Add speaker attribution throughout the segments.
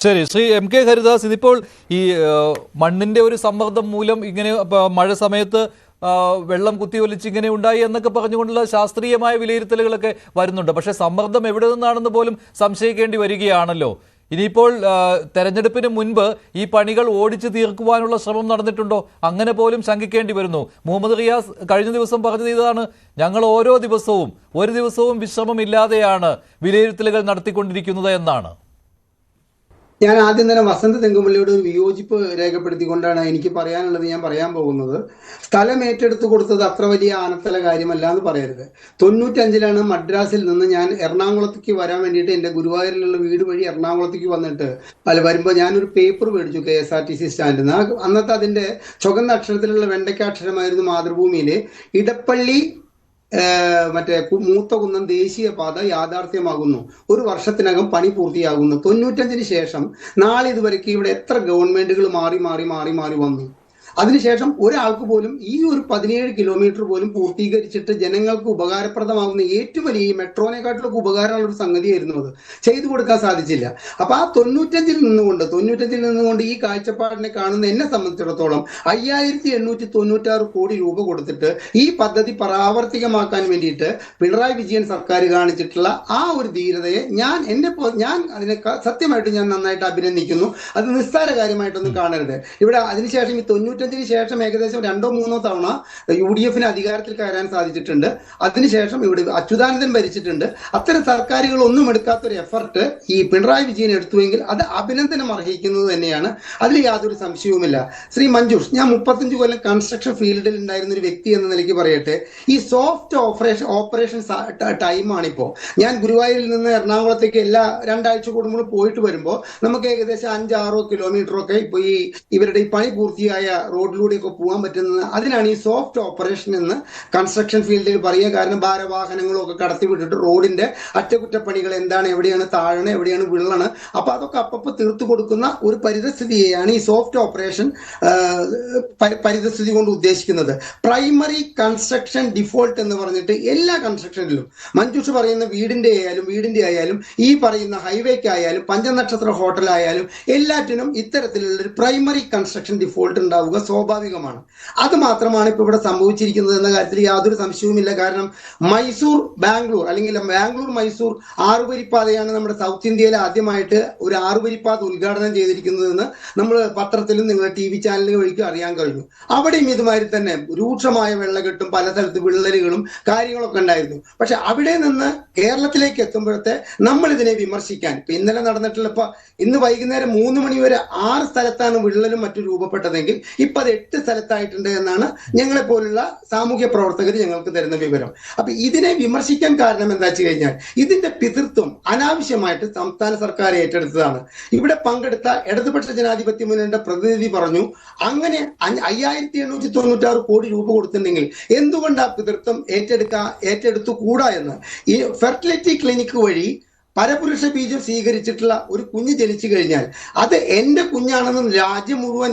Speaker 1: ശരി, Shri M K Haridas, ഇതിപ്പോൾ ഈ മണ്ണിന്റെ ഒരു സമ്മർദ്ദം മൂലം ഇങ്ങനെ മഴ സമയത്ത് വെള്ളം കുത്തിയൊലിച്ച് ഇങ്ങനെ ഉണ്ടായി എന്നൊക്കെ പറഞ്ഞുകൊണ്ടുള്ള ശാസ്ത്രീയമായ വിലയിരുത്തലുകളൊക്കെ വരുന്നുണ്ട്. പക്ഷേ സമ്മർദ്ദം എവിടെ നിന്നാണെന്ന് പോലും സംശയിക്കേണ്ടി വരികയാണല്ലോ. ഇനിയിപ്പോൾ തെരഞ്ഞെടുപ്പിന് മുൻപ് ഈ പണികൾ ഓടിച്ചു തീർക്കുവാനുള്ള ശ്രമം നടന്നിട്ടുണ്ടോ? അങ്ങനെ പോലും ശങ്കിക്കേണ്ടി വരുന്നു. മുഹമ്മദ് റിയാസ് കഴിഞ്ഞ ദിവസം പറഞ്ഞത് ഇതാണ്: ഞങ്ങൾ ഓരോ ദിവസവും ഒരു ദിവസവും വിശ്രമമില്ലാതെയാണ് വിലയിരുത്തലുകൾ നടത്തിക്കൊണ്ടിരിക്കുന്നത് എന്നാണ്.
Speaker 2: ഞാൻ ആദ്യം തന്നെ വസന്ത് തെങ്കുമള്ളിയുടെ ഒരു വിയോജിപ്പ് രേഖപ്പെടുത്തിക്കൊണ്ടാണ് എനിക്ക് പറയാനുള്ളത് ഞാൻ പറയാൻ പോകുന്നത്. സ്ഥലം ഏറ്റെടുത്തു കൊടുത്തത് അത്ര വലിയ ആനത്തല കാര്യമല്ല എന്ന് പറയരുത്. 95-ലാണ് മദ്രാസിൽ നിന്ന് ഞാൻ എറണാകുളത്തേക്ക് വരാൻ വേണ്ടിയിട്ട് എൻ്റെ ഗുരുവായൂരിലുള്ള വീട് വഴി എറണാകുളത്തേക്ക് വന്നിട്ട് വരുമ്പോൾ ഞാനൊരു പേപ്പർ മേടിച്ചു KSRTC സ്റ്റാൻഡിൽ നിന്ന്. അന്നത്തെ അതിൻ്റെ ചുവന്ന അക്ഷരത്തിലുള്ള വെണ്ടയ്ക്കാക്ഷരമായിരുന്നു മാതൃഭൂമിയിൽ. ഇടപ്പള്ളി മറ്റേ മൂത്തകുന്നം ദേശീയപാത യാഥാർത്ഥ്യമാകുന്നു, 1 വർഷത്തിനകം പണി പൂർത്തിയാകുന്നു. 95-ന് ശേഷം നാളിതുവരേക്ക് ഇവിടെ എത്ര ഗവൺമെന്റുകൾ മാറി വന്നു. അതിനുശേഷം ഒരാൾക്ക് പോലും ഈ ഒരു 17 കിലോമീറ്റർ പോലും പൂർത്തീകരിച്ചിട്ട് ജനങ്ങൾക്ക് ഉപകാരപ്രദമാകുന്ന ഏറ്റവും വലിയ ഈ മെട്രോനെക്കാട്ടിലൊക്കെ ഉപകാരമുള്ള ഒരു സംഗതിയായിരുന്നു അത് ചെയ്തു കൊടുക്കാൻ സാധിച്ചില്ല. അപ്പൊ ആ 95-ൽ നിന്നുകൊണ്ട് ഈ കാഴ്ചപ്പാടിനെ കാണുന്ന എന്നെ സംബന്ധിച്ചിടത്തോളം 5896 കോടി രൂപ കൊടുത്തിട്ട് ഈ പദ്ധതി പ്രാവർത്തികമാക്കാൻ വേണ്ടിയിട്ട് പിണറായി വിജയൻ സർക്കാർ കാണിച്ചിട്ടുള്ള ആ ഒരു ധീരതയെ ഞാൻ അതിനെ സത്യമായിട്ട് ഞാൻ നന്നായിട്ട് അഭിനന്ദിക്കുന്നു. അത് നിസ്സാര കാര്യമായിട്ടൊന്നും കാണരുത്. ഇവിടെ അതിനുശേഷം ഈ 95-ന് ശേഷം ഏകദേശം 2-3 തവണ UDF അധികാരത്തിൽ കയറാൻ സാധിച്ചിട്ടുണ്ട്. അതിനുശേഷം ഇവിടെ അച്യുതാനന്ദൻ ഭരിച്ചിട്ടുണ്ട്. അത്തരം സർക്കാരുകൾ ഒന്നും എടുക്കാത്തൊരു എഫർട്ട് ഈ പിണറായി വിജയൻ എടുത്തുവെങ്കിൽ അത് അഭിനന്ദനം അർഹിക്കുന്നത് തന്നെയാണ്. അതിൽ യാതൊരു സംശയവുമില്ല. ശ്രീ മഞ്ജുഷ്, ഞാൻ 35 കൊല്ലം കൺസ്ട്രക്ഷൻ ഫീൽഡിൽ ഉണ്ടായിരുന്ന ഒരു വ്യക്തി എന്ന നിലയ്ക്ക് പറയട്ടെ, ഈ സോഫ്റ്റ് ഓപ്പറേഷൻ ടൈമാണിപ്പോ. ഞാൻ ഗുരുവായൂരിൽ നിന്ന് എറണാകുളത്തേക്ക് എല്ലാ 2 ആഴ്ച കൂടുമ്പോൾ പോയിട്ട് വരുമ്പോൾ നമുക്ക് ഏകദേശം 5-6 കിലോമീറ്ററൊക്കെ ഇപ്പൊ ഈ ഇവരുടെ ഈ പണി പൂർത്തിയായ റോഡിലൂടെയൊക്കെ പോകാൻ പറ്റുന്നത്. അതിനാണ് ഈ സോഫ്റ്റ് ഓപ്പറേഷൻ എന്ന് കൺസ്ട്രക്ഷൻ ഫീൽഡിൽ പറയുക. കാരണം ഭാരവാഹനങ്ങളും ഒക്കെ കടത്തിവിട്ടിട്ട് റോഡിന്റെ അറ്റകുറ്റപ്പണികൾ എന്താണ്, എവിടെയാണ് താഴണ, എവിടെയാണ് വിള്ളണ്, അപ്പൊ അതൊക്കെ അപ്പപ്പോൾ തീർത്തു കൊടുക്കുന്ന ഒരു പരിതസ്ഥിതിയെയാണ് ഈ സോഫ്റ്റ് ഓപ്പറേഷൻ പരിതസ്ഥിതി കൊണ്ട് ഉദ്ദേശിക്കുന്നത്. പ്രൈമറി കൺസ്ട്രക്ഷൻ ഡിഫോൾട്ട് എന്ന് പറഞ്ഞിട്ട് എല്ലാ കൺസ്ട്രക്ഷനിലും മഞ്ജുഷ് പറയുന്ന വീടിന്റെ ആയാലും ഈ പറയുന്ന ഹൈവേക്കായാലും പഞ്ചനക്ഷത്ര ഹോട്ടലായാലും എല്ലാറ്റിനും ഇത്തരത്തിലുള്ള ഒരു പ്രൈമറി കൺസ്ട്രക്ഷൻ ഡിഫോൾട്ട് ഉണ്ടാവുക സ്വാഭാവികമാണ്. അത് മാത്രമാണ് ഇപ്പൊ ഇവിടെ സംഭവിച്ചിരിക്കുന്നത് എന്ന കാര്യത്തിൽ യാതൊരു സംശയവുമില്ല. കാരണം ബാംഗ്ലൂർ അല്ലെങ്കിൽ ബാംഗ്ലൂർ-മൈസൂർ 6 വരിപ്പാതയാണ് നമ്മുടെ സൗത്ത് ഇന്ത്യയിൽ ആദ്യമായിട്ട് ഒരു 6 വരിപ്പാത ഉദ്ഘാടനം ചെയ്തിരിക്കുന്നതെന്ന് നമ്മൾ പത്രത്തിലും നിങ്ങളുടെ TV ചാനലുകൾ വഴിക്കും അറിയാൻ കഴിഞ്ഞു. അവിടെയും ഇതുമാതിരി തന്നെ രൂക്ഷമായ വെള്ളക്കെട്ടും പല സ്ഥലത്ത് വിള്ളലുകളും കാര്യങ്ങളൊക്കെ ഉണ്ടായിരുന്നു. പക്ഷെ അവിടെ നിന്ന് കേരളത്തിലേക്ക് എത്തുമ്പോഴത്തെ നമ്മൾ ഇതിനെ വിമർശിക്കാൻ ഇപ്പൊ ഇന്നലെ നടന്നിട്ടുള്ള ഇന്ന് വൈകുന്നേരം 3 മണി വരെ 6 സ്ഥലത്താണ് വിള്ളലും മറ്റും രൂപപ്പെട്ടതെങ്കിൽ ഇപ്പൊ അത് 8 സ്ഥലത്തായിട്ടുണ്ട് എന്നാണ് ഞങ്ങളെ പോലുള്ള സാമൂഹ്യ പ്രവർത്തകർ ഞങ്ങൾക്ക് തരുന്ന വിവരം. അപ്പൊ ഇതിനെ വിമർശിക്കാൻ കാരണം എന്താ വെച്ച് കഴിഞ്ഞാൽ ഇതിന്റെ പിതൃത്വം അനാവശ്യമായിട്ട് സംസ്ഥാന സർക്കാർ ഏറ്റെടുത്തതാണ്. ഇവിടെ പങ്കെടുത്ത ഇടതുപക്ഷ ജനാധിപത്യ മുന്നണിയുടെ പ്രതിനിധി പറഞ്ഞു, അങ്ങനെ 5896 കോടി രൂപ കൊടുത്തിട്ടുണ്ടെങ്കിൽ എന്തുകൊണ്ട് ആ പിതൃത്വം ഏറ്റെടുത്തുകൂടാ എന്ന്. ഈ ഫെർട്ടിലിറ്റി ക്ലിനിക്ക് വഴി പരപുരുഷ ബീജം സ്വീകരിച്ചിട്ടുള്ള ഒരു കുഞ്ഞ് ജനിച്ചു കഴിഞ്ഞാൽ അത് എൻ്റെ കുഞ്ഞാണെന്നും രാജ്യം മുഴുവൻ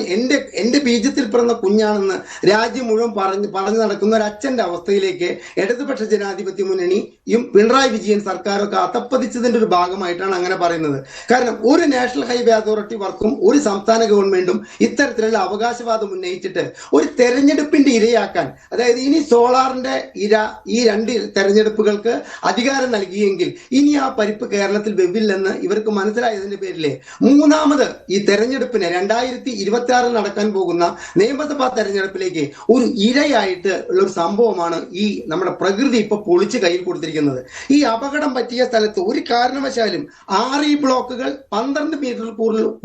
Speaker 2: എൻ്റെ ബീജത്തിൽ പിറന്ന കുഞ്ഞാണെന്ന് രാജ്യം മുഴുവൻ പറഞ്ഞു നടക്കുന്ന ഒരു അച്ഛൻ്റെ അവസ്ഥയിലേക്ക് ഇടതുപക്ഷ ജനാധിപത്യ മുന്നണിയും പിണറായി വിജയൻ സർക്കാരൊക്കെ അധപ്പതിച്ചതിൻ്റെ ഒരു ഭാഗമായിട്ടാണ് അങ്ങനെ പറയുന്നത്. കാരണം ഒരു നാഷണൽ ഹൈവേ അതോറിറ്റി വർക്കും ഒരു സംസ്ഥാന ഗവൺമെന്റും ഇത്തരത്തിലുള്ള അവകാശവാദം ഉന്നയിച്ചിട്ട് ഒരു തെരഞ്ഞെടുപ്പിന്റെ ഇരയാക്കാൻ, അതായത് ഇനി സോളാറിന്റെ ഇര ഈ 2 തെരഞ്ഞെടുപ്പുകൾക്ക് അധികാരം നൽകിയെങ്കിൽ ഇനി ആ പരിപ്പ് കേരളത്തിൽ വെവില്ലെന്ന് ഇവർക്ക് മനസ്സിലായതിന്റെ പേരിലെ മൂന്നാമത് ഈ തെരഞ്ഞെടുപ്പിന് 2026 നടക്കാൻ പോകുന്ന നിയമസഭാ തെരഞ്ഞെടുപ്പിലേക്ക് ഒരു ഇരയായിട്ട് ഉള്ള ഒരു സംഭവമാണ് ഈ നമ്മുടെ പ്രകൃതി ഇപ്പൊ പൊളിച്ച് കയ്യിൽ കൊടുത്തിരിക്കുന്നത്. ഈ അപകടം പറ്റിയ സ്ഥലത്ത് ഒരു കാരണവശാലും 6 ബ്ലോക്കുകൾ 12 മീറ്റർ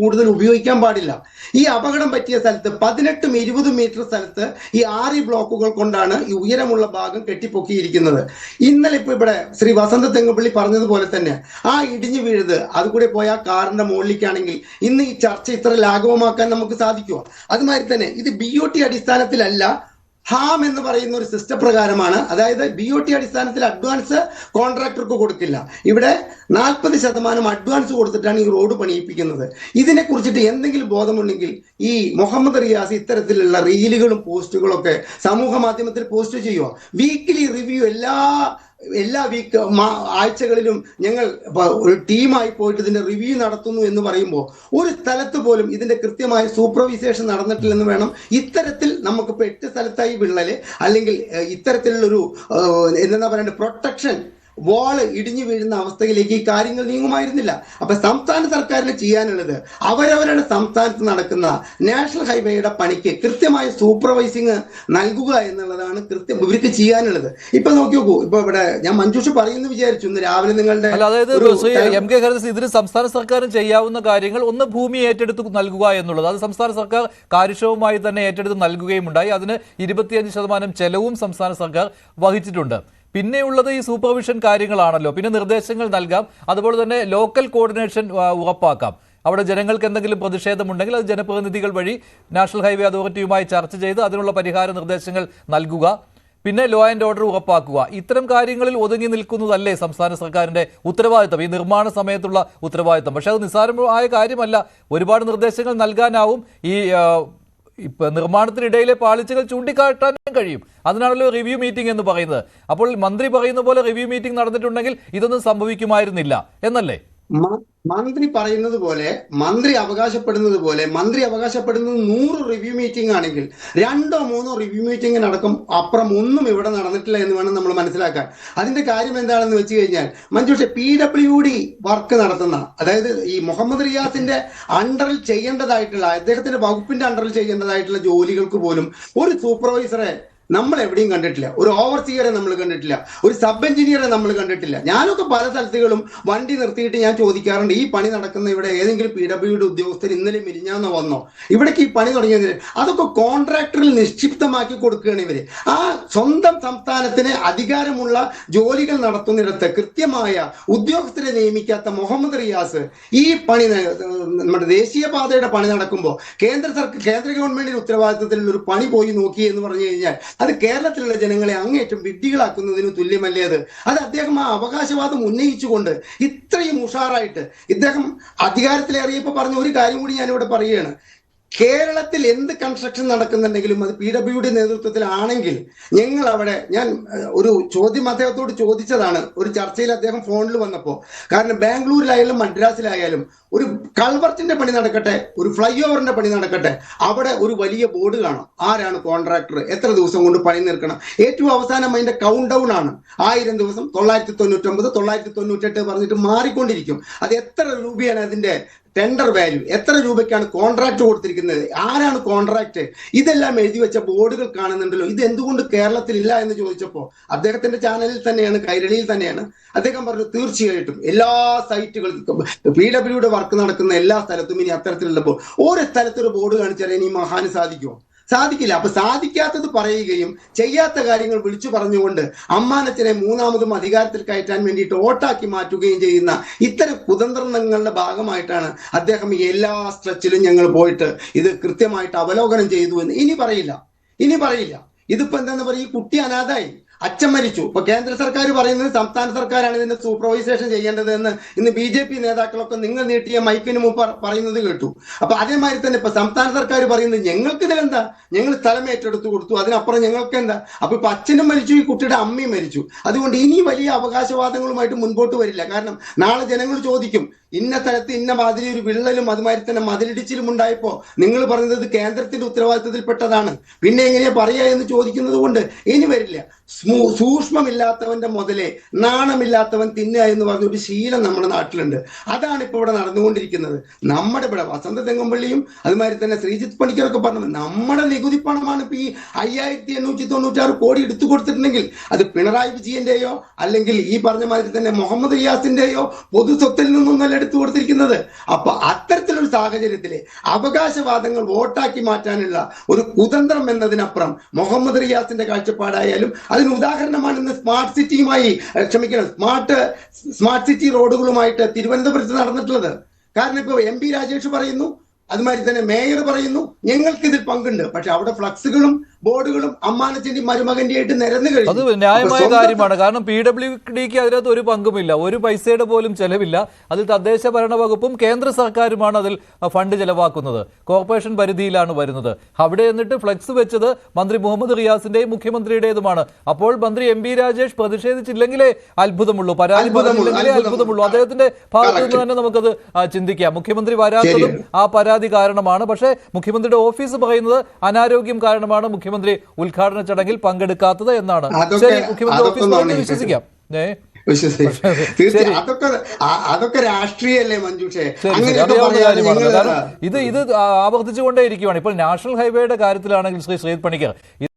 Speaker 2: കൂടുതൽ ഉപയോഗിക്കാൻ പാടില്ല. ഈ അപകടം പറ്റിയ സ്ഥലത്ത് 18-20 മീറ്റർ സ്ഥലത്ത് ഈ 6 ബ്ലോക്കുകൾ കൊണ്ടാണ് ഈ ഉയരമുള്ള ഭാഗം കെട്ടിപ്പൊക്കിയിരിക്കുന്നത്. ഇന്നലെ ഇപ്പൊ ഇവിടെ ശ്രീ വസന്ത് തെങ്ങുപള്ളി പറഞ്ഞതുപോലെ തന്നെ ആ ഇടിഞ്ഞു വീഴുത് അതുകൂടെ പോയ കാറിന്റെ മുകളിലേക്കാണെങ്കിൽ ഇന്ന് ഈ ചർച്ച ഇത്ര ലാഘവമാക്കാൻ നമുക്ക് സാധിക്കുമോ? അതുമാതിരി തന്നെ ഇത് BOT അടിസ്ഥാനത്തിലല്ല, ഹാം എന്ന് പറയുന്ന ഒരു സിസ്റ്റം പ്രകാരമാണ്. അതായത് BOT അടിസ്ഥാനത്തിൽ അഡ്വാൻസ് കോൺട്രാക്ടർക്ക് കൊടുക്കില്ല. ഇവിടെ 40% അഡ്വാൻസ് കൊടുത്തിട്ടാണ് ഈ റോഡ് പണിയിപ്പിക്കുന്നത്. ഇതിനെ കുറിച്ചിട്ട് എന്തെങ്കിലും ബോധമുണ്ടെങ്കിൽ ഈ മുഹമ്മദ് റിയാസ് ഇത്തരത്തിലുള്ള റീലുകളും പോസ്റ്റുകളൊക്കെ സമൂഹ മാധ്യമത്തിൽ പോസ്റ്റ് ചെയ്യുക. വീക്കിലി റിവ്യൂ എല്ലാ എല്ലാ ആഴ്ചകളിലും ഞങ്ങൾ ഒരു ടീമായി പോയിട്ട് ഇതിന്റെ റിവ്യൂ നടത്തുന്നു എന്ന് പറയുമ്പോൾ ഒരു സ്ഥലത്ത് പോലും ഇതിന്റെ കൃത്യമായ സൂപ്പർവൈസേഷൻ നടന്നിട്ടില്ലെന്ന് വേണം. ഇത്തരത്തിൽ നമുക്കിപ്പോൾ 8 സ്ഥലത്തായി വിള്ളല് അല്ലെങ്കിൽ ഇത്തരത്തിലുള്ളൊരു എന്താ പറയണ്ടത് പ്രൊട്ടക്ഷൻ വാള് ഇടിഞ്ഞു വീഴുന്ന അവസ്ഥയിലേക്ക് ഈ കാര്യങ്ങൾ നീങ്ങുമായിരുന്നില്ല. അപ്പൊ സംസ്ഥാന സർക്കാരിന് ചെയ്യാനുള്ളത് അവരവരുടെ സംസ്ഥാനത്ത് നടക്കുന്ന നാഷണൽ ഹൈവേയുടെ പണിക്ക് കൃത്യമായ സൂപ്പർവൈസിങ് നൽകുക എന്നുള്ളതാണ് ഇവർക്ക് ചെയ്യാനുള്ളത്. ഇപ്പൊ നോക്കി നോക്കൂ, ഇപ്പൊ ഇവിടെ ഞാൻ മഞ്ജുഷ് പറയുന്നു വിചാരിച്ചു ഇന്ന് രാവിലെ നിങ്ങളുടെ
Speaker 1: അതായത് എം കെ ഹരിദാസ്, ഇതിന് സംസ്ഥാന സർക്കാരിന് ചെയ്യാവുന്ന കാര്യങ്ങൾ ഒന്ന് ഭൂമി ഏറ്റെടുത്ത് നൽകുക എന്നുള്ളത്, അത് സംസ്ഥാന സർക്കാർ കാര്യക്ഷമമായി തന്നെ ഏറ്റെടുത്ത് നൽകുകയും ഉണ്ടായി. അതിന് 25% ചെലവും സംസ്ഥാന സർക്കാർ വഹിച്ചിട്ടുണ്ട്. പിന്നെയുള്ളത് ഈ സൂപ്പർവിഷൻ കാര്യങ്ങളാണല്ലോ. പിന്നെ നിർദ്ദേശങ്ങൾ നൽകാം, അതുപോലെ തന്നെ ലോക്കൽ കോർഡിനേഷൻ ഉറപ്പാക്കാം. അവിടെ ജനങ്ങൾക്ക് എന്തെങ്കിലും പ്രതിഷേധമുണ്ടെങ്കിൽ അത് ജനപ്രതിനിധികൾ വഴി നാഷണൽ ഹൈവേ അതോറിറ്റിയുമായി ചർച്ച ചെയ്ത് അതിനുള്ള പരിഹാര നിർദ്ദേശങ്ങൾ നൽകുക. പിന്നെ ലോ ആൻഡ് ഓർഡർ ഉറപ്പാക്കുക. ഇത്തരം കാര്യങ്ങളിൽ ഒതുങ്ങി നിൽക്കുന്നതല്ലേ സംസ്ഥാന സർക്കാരിന്റെ ഉത്തരവാദിത്തം, ഈ നിർമ്മാണ സമയത്തുള്ള ഉത്തരവാദിത്തം? പക്ഷെ അത് നിസ്സാരമായ കാര്യമല്ല. ഒരുപാട് നിർദ്ദേശങ്ങൾ നൽകാനാവും. ഈ ഇപ്പൊ നിർമ്മാണത്തിനിടയിലെ പാളിച്ചകൾ ചൂണ്ടിക്കാട്ടാനും കഴിയും. അതിനാണല്ലോ റിവ്യൂ മീറ്റിംഗ് എന്ന് പറയുന്നത്. അപ്പോൾ മന്ത്രി പറയുന്ന പോലെ റിവ്യൂ മീറ്റിംഗ് നടന്നിട്ടുണ്ടെങ്കിൽ ഇതൊന്നും സംഭവിക്കുമായിരുന്നില്ല എന്നല്ലേ?
Speaker 2: മന്ത്രി പറയുന്നത് പോലെ, മന്ത്രി അവകാശപ്പെടുന്നത് 100 റിവ്യൂ മീറ്റിംഗ് ആണെങ്കിൽ 2 or 3 റിവ്യൂ മീറ്റിംഗിനടക്കം അപ്പുറം ഒന്നും ഇവിടെ നടന്നിട്ടില്ല എന്ന് വേണം നമ്മൾ മനസ്സിലാക്കാൻ. അതിന്റെ കാര്യം എന്താണെന്ന് വെച്ച് കഴിഞ്ഞാൽ, മഞ്ജുഷ PWD വർക്ക് നടത്തുന്ന, അതായത് ഈ മുഹമ്മദ് റിയാസിന്റെ അണ്ടറിൽ ചെയ്യേണ്ടതായിട്ടുള്ള, അദ്ദേഹത്തിന്റെ വകുപ്പിന്റെ അണ്ടറിൽ ചെയ്യേണ്ടതായിട്ടുള്ള ജോലികൾക്ക് പോലും ഒരു സൂപ്പർവൈസറെ നമ്മൾ എവിടെയും കണ്ടിട്ടില്ല. ഒരു ഓവർസിയറെ നമ്മൾ കണ്ടിട്ടില്ല. ഒരു സബ് എഞ്ചിനീയറെ നമ്മൾ കണ്ടിട്ടില്ല. ഞാനൊക്കെ പല സ്ഥലത്തുകളും വണ്ടി നിർത്തിയിട്ട് ഞാൻ ചോദിക്കാറുണ്ട്, ഈ പണി നടക്കുന്ന ഇവിടെ ഏതെങ്കിലും PWD ഉദ്യോഗസ്ഥർ ഇന്നലെ മിനിഞ്ഞാന്ന് വന്നോ, ഇവിടേക്ക് ഈ പണി തുടങ്ങിയതിന്? അതൊക്കെ കോൺട്രാക്ടറിൽ നിക്ഷിപ്തമാക്കി കൊടുക്കുകയാണ് ഇവര്. ആ സ്വന്തം സംസ്ഥാനത്തിന് അധികാരമുള്ള ജോലികൾ നടത്തുന്നിടത്ത് കൃത്യമായ ഉദ്യോഗസ്ഥരെ നിയമിക്കാത്ത മുഹമ്മദ് റിയാസ് ഈ പണി, നമ്മുടെ ദേശീയപാതയുടെ പണി നടക്കുമ്പോൾ കേന്ദ്ര ഗവൺമെന്റിന്റെ ഉത്തരവാദിത്തത്തിലുള്ള ഒരു പണി പോയി നോക്കി എന്ന് പറഞ്ഞു കഴിഞ്ഞാൽ അത് കേരളത്തിലുള്ള ജനങ്ങളെ അങ്ങേറ്റം വിഡ്ഢികളാക്കുന്നതിന് തുല്യമല്ലേ അത്? അദ്ദേഹം ആ അവകാശവാദം ഉന്നയിച്ചുകൊണ്ട് ഇത്രയും ഉഷാറായിട്ട് ഇദ്ദേഹം അധികാരത്തിലേറിയപ്പോൾ പറഞ്ഞ ഒരു കാര്യം കൂടി ഞാനിവിടെ പറയുകയാണ്. കേരളത്തിൽ എന്ത് കൺസ്ട്രക്ഷൻ നടക്കുന്നുണ്ടെങ്കിലും അത് PWD നേതൃത്വത്തിലാണെങ്കിൽ ഞങ്ങൾ അവിടെ, ഞാൻ ഒരു ചോദ്യം അദ്ദേഹത്തോട് ചോദിച്ചതാണ് ഒരു ചർച്ചയിൽ അദ്ദേഹം ഫോണിൽ വന്നപ്പോൾ. കാരണം ബാംഗ്ലൂരിലായാലും മദ്രാസിലായാലും ഒരു കൾവർട്ടിന്റെ പണി നടക്കട്ടെ, ഒരു ഫ്ലൈ ഓവറിന്റെ പണി നടക്കട്ടെ, അവിടെ ഒരു വലിയ ബോർഡ് കാണാം, ആരാണ് കോൺട്രാക്ടർ, എത്ര ദിവസം കൊണ്ട് പണി തീർക്കണം. ഏറ്റവും അവസാനം അതിന്റെ കൗണ്ട് ഡൗൺ ആണ്. 1000 ദിവസം, 999, 998 പറഞ്ഞിട്ട് മാറിക്കൊണ്ടിരിക്കും. അത് എത്ര രൂപയാണ് അതിന്റെ ടെൻഡർ വാല്യൂ, എത്ര രൂപയ്ക്കാണ് കോൺട്രാക്ട് കൊടുത്തിരിക്കുന്നത്, ആരാണ് കോൺട്രാക്ട്, ഇതെല്ലാം എഴുതി വെച്ച ബോർഡുകൾ കാണുന്നുണ്ടല്ലോ. ഇത് എന്തുകൊണ്ട് കേരളത്തിൽ ഇല്ല എന്ന് ചോദിച്ചപ്പോൾ അദ്ദേഹത്തിന്റെ ചാനലിൽ തന്നെയാണ്, കൈരളിയിൽ തന്നെയാണ് അദ്ദേഹം പറഞ്ഞു, തീർച്ചയായിട്ടും എല്ലാ സൈറ്റുകളും PWD വർക്ക് നടക്കുന്ന എല്ലാ സ്ഥലത്തും ഇനി അത്തരത്തിലുള്ളപ്പോൾ ഓരോ സ്ഥലത്തൊരു ബോർഡ് കാണിച്ചാൽ ഇനി മഹാന് സാധിക്കുമോ? സാധിക്കില്ല. അപ്പൊ സാധിക്കാത്തത് പറയുകയും ചെയ്യാത്ത കാര്യങ്ങൾ വിളിച്ചു പറഞ്ഞുകൊണ്ട് അമ്മാനച്ചനെ മൂന്നാമതും അധികാരത്തിൽ കയറ്റാൻ വേണ്ടിയിട്ട് ഓട്ടാക്കി മാറ്റുകയും ചെയ്യുന്ന ഇത്തരം കുതന്ത്രങ്ങളുടെ ഭാഗമായിട്ടാണ് അദ്ദേഹം എല്ലാ സ്ട്രെച്ചിലും ഞങ്ങൾ പോയിട്ട് ഇത് കൃത്യമായിട്ട് അവലോകനം ചെയ്തു എന്ന് ഇനി പറയില്ല. ഇതിപ്പോ എന്താന്ന് പറയുക, ഈ കുട്ടി അനാഥായി, അച്ഛൻ മരിച്ചു. ഇപ്പൊ കേന്ദ്ര സർക്കാർ പറയുന്നത് സംസ്ഥാന സർക്കാരാണ് ഇതിന്റെ സൂപ്പർവൈസേഷൻ ചെയ്യേണ്ടത് എന്ന് ഇന്ന് BJP നേതാക്കളൊക്കെ നിങ്ങൾ നീട്ടിയ മൈക്കിന് മുമ്പ് പറയുന്നത് കേട്ടു. അപ്പൊ അതേമാതിരി തന്നെ ഇപ്പൊ സംസ്ഥാന സർക്കാർ പറയുന്നത് ഞങ്ങൾക്ക് ഇതിലെന്താ, ഞങ്ങൾ സ്ഥലം ഏറ്റെടുത്ത് കൊടുത്തു, അതിനപ്പുറം ഞങ്ങൾക്ക് എന്താ. അപ്പൊ ഇപ്പൊ അച്ഛനും മരിച്ചു, ഈ കുട്ടിയുടെ അമ്മയും മരിച്ചു. അതുകൊണ്ട് ഇനി വലിയ അവകാശവാദങ്ങളുമായിട്ട് മുൻപോട്ട് വരില്ല. കാരണം നാളെ ജനങ്ങൾ ചോദിക്കും, ഇന്ന സ്ഥലത്ത് ഇന്ന മാതിരി ഒരു വിള്ളലും അതുമാതിരി തന്നെ മതിലിടിച്ചിലും ഉണ്ടായപ്പോ നിങ്ങൾ പറഞ്ഞത് കേന്ദ്രത്തിന്റെ ഉത്തരവാദിത്തത്തിൽപ്പെട്ടതാണ്, പിന്നെ എങ്ങനെയാ പറയാ എന്ന് ചോദിക്കുന്നത് കൊണ്ട് ഇനി വരില്ല. സൂക്ഷ്മമില്ലാത്തവന്റെ മുതലേ നാണമില്ലാത്തവൻ തിന്നുക എന്ന് പറഞ്ഞ ഒരു ശീലം നമ്മുടെ നാട്ടിലുണ്ട്. അതാണ് ഇപ്പൊ ഇവിടെ നടന്നുകൊണ്ടിരിക്കുന്നത്. നമ്മുടെ ഇവിടെ വസന്ത തെങ്ങമ്പള്ളിയും അതുമാതിരി തന്നെ ശ്രീജിത്ത് പണിക്കരൊക്കെ പറഞ്ഞത് നമ്മുടെ നികുതി പണമാണ് ഇപ്പൊ ഈ 5896 കോടി എടുത്തു കൊടുത്തിട്ടുണ്ടെങ്കിൽ അത് പിണറായി വിജയന്റെയോ അല്ലെങ്കിൽ ഈ പറഞ്ഞ മാതിരി തന്നെ മുഹമ്മദ് റിയാസിന്റെയോ പൊതു സ്വത്തിൽ നിന്നൊന്നല്ല എടുത്തു കൊടുത്തിരിക്കുന്നത്. അപ്പൊ അത്തരത്തിലൊരു സാഹചര്യത്തില് അവകാശവാദങ്ങൾ വോട്ടാക്കി മാറ്റാനുള്ള ഒരു കുതന്ത്രം എന്നതിനപ്പുറം മുഹമ്മദ് റിയാസിന്റെ കാഴ്ചപ്പാടായാലും അതിന് ഉദാഹരണമാണ് ഇന്ന് സ്മാർട്ട് സിറ്റിയുമായി സ്മാർട്ട് സിറ്റി റോഡുകളുമായിട്ട് തിരുവനന്തപുരത്ത് നടന്നിട്ടുള്ളത്. കാരണം ഇപ്പൊ MP രാജേഷ് പറയുന്നു, അതുമാതിരി തന്നെ മേയർ പറയുന്നു ഞങ്ങൾക്ക് ഇതിൽ പങ്കുണ്ട്. പക്ഷെ അവിടെ ഫ്ലക്സുകളും ബോർഡുകളും അമ്മാനത്തിന്റെയും മരുമകന്റെ ആയിട്ട് നിരന്നു
Speaker 1: അത്
Speaker 2: കഴിഞ്ഞു.
Speaker 1: ന്യായമായ
Speaker 2: അപ്പൊ
Speaker 1: കാര്യമാണ്. കാരണം PWDക്ക് അതിനകത്ത് ഒരു പങ്കുമില്ല, ഒരു പൈസയുടെ പോലും ചെലവില്ല. അതിൽ തദ്ദേശ ഭരണ വകുപ്പും കേന്ദ്ര സർക്കാരുമാണ് അതിൽ ഫണ്ട് ചെലവാക്കുന്നത്. കോർപ്പറേഷൻ പരിധിയിലാണ് വരുന്നത്. അവിടെ എന്നിട്ട് ഫ്ലെക്സ് വെച്ചത് മന്ത്രി മുഹമ്മദ് റിയാസിന്റെയും മുഖ്യമന്ത്രിയുടേതുമാണ്. അപ്പോൾ മന്ത്രി MP രാജേഷ് പ്രതിഷേധിച്ചില്ലെങ്കിലേ അത്ഭുതമുള്ളൂ, പരാതി പറഞ്ഞില്ലെങ്കിലേ അത്ഭുതമുള്ളൂ. അദ്ദേഹത്തിന്റെ ഭാഗത്തു നിന്ന് തന്നെ നമുക്കത് ചിന്തിക്കാം. മുഖ്യമന്ത്രി വരാത്തതും ആ പരാതി കാരണമാണ്. പക്ഷേ മുഖ്യമന്ത്രിയുടെ ഓഫീസ് പറയുന്നത് അനാരോഗ്യം കാരണമാണ് മുഖ്യമന്ത്രി ഉദ്ഘാടന ചടങ്ങിൽ പങ്കെടുക്കാത്തത് എന്നാണ്. ശരി, മുഖ്യമന്ത്രി ഓഫീസ് പറയുന്നത് വിശ്വസിക്കാം.
Speaker 2: തീർച്ചയായും അതൊക്കെ രാഷ്ട്രീയല്ലേ മഞ്ജുഷേ?
Speaker 1: അറിയാവുന്ന കാര്യമാണ്. കാരണം ഇത് ആവർത്തിച്ചുകൊണ്ടേ ഇരിക്കുകയാണ്. ഇപ്പോൾ നാഷണൽ ഹൈവേയുടെ കാര്യത്തിലാണെങ്കിൽ ശ്രീ പണിക്കർ